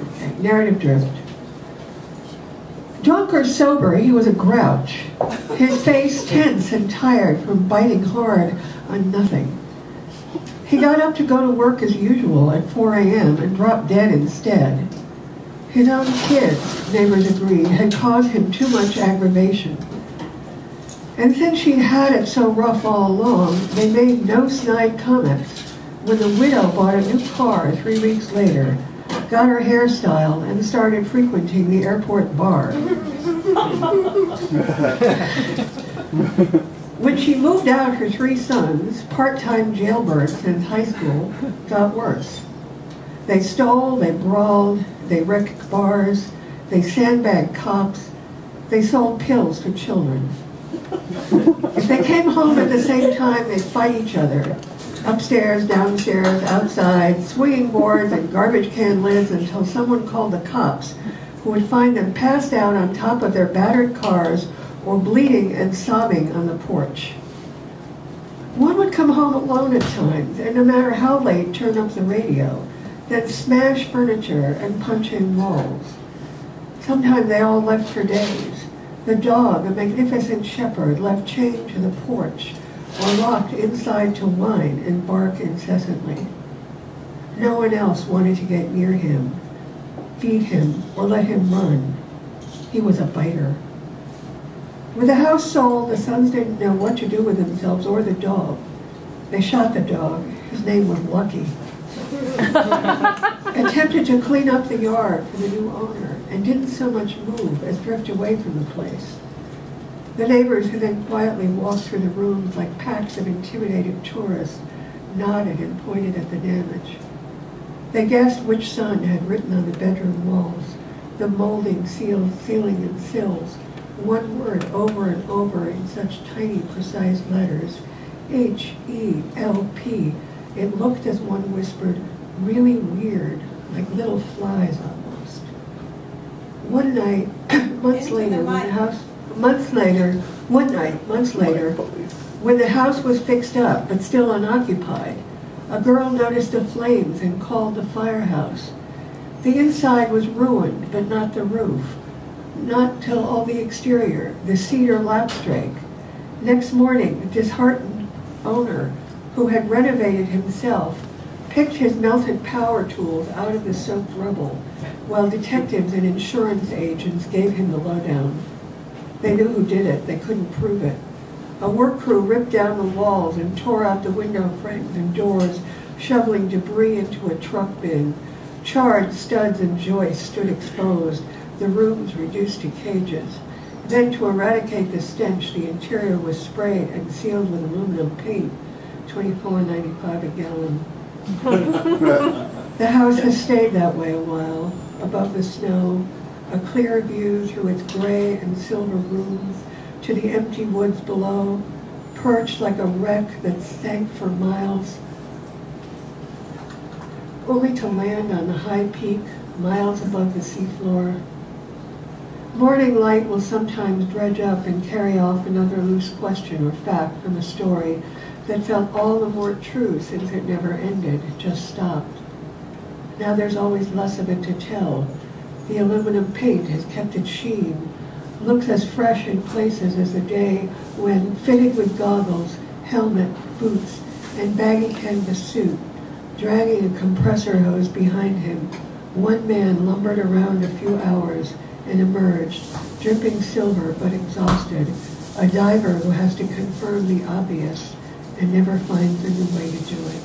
Okay, narrative drift. Drunk or sober, he was a grouch, his face tense and tired from biting hard on nothing. He got up to go to work as usual at 4 a.m. and dropped dead instead. His own kids, neighbors agreed, had caused him too much aggravation. And since she'd had it so rough all along, they made no snide comments when the widow bought a new car 3 weeks later, got her hair styled, and started frequenting the airport bar. When she moved out her 3 sons, part-time jailbirds since high school, got worse. They stole, they brawled, they wrecked bars, they sandbagged cops, they sold pills for children. If they came home at the same time, they'd fight each other. Upstairs, downstairs, outside, swinging boards and garbage can lids until someone called the cops, who would find them passed out on top of their battered cars or bleeding and sobbing on the porch. One would come home alone at times, and no matter how late, turn up the radio, then smash furniture and punch in walls. Sometimes they all left for days. The dog, a magnificent shepherd, left chained to the porch, or locked inside to whine and bark incessantly. No one else wanted to get near him, feed him, or let him run. He was a biter. With the house sold, the sons didn't know what to do with themselves or the dog. They shot the dog. His name was Lucky. Attempted to clean up the yard for the new owner, and didn't so much move as drift away from the place. The neighbors, who then quietly walked through the rooms like packs of intimidated tourists, nodded and pointed at the damage. They guessed which son had written on the bedroom walls, the molding, ceiling, and sills, one word over and over in such tiny, precise letters, H-E-L-P. It looked, as one whispered, really weird, like little flies almost. One night, months later, when the house was fixed up but still unoccupied, a girl noticed the flames and called the firehouse. The inside was ruined, but not the roof. Not till all the exterior, the cedar lapstrake. Next morning, the disheartened owner, who had renovated himself, picked his melted power tools out of the soaked rubble, while detectives and insurance agents gave him the lowdown. They knew who did it. They couldn't prove it. A work crew ripped down the walls and tore out the window frames and doors, shoveling debris into a truck bin. Charred studs and joists stood exposed, the rooms reduced to cages. Then, to eradicate the stench, the interior was sprayed and sealed with aluminum paint, $24.95 a gallon. The house has stayed that way a while, above the snow, a clear view through its gray and silver rooms to the empty woods below, perched like a wreck that sank for miles, only to land on the high peak, miles above the seafloor. Morning light will sometimes dredge up and carry off another loose question or fact from a story that felt all the more true since it never ended, just stopped. Now there's always less of it to tell. The aluminum paint has kept its sheen, looks as fresh in places as the day when, fitted with goggles, helmet, boots, and baggy canvas suit, dragging a compressor hose behind him, one man lumbered around a few hours and emerged, dripping silver but exhausted, a diver who has to confirm the obvious and never finds a new way to do it.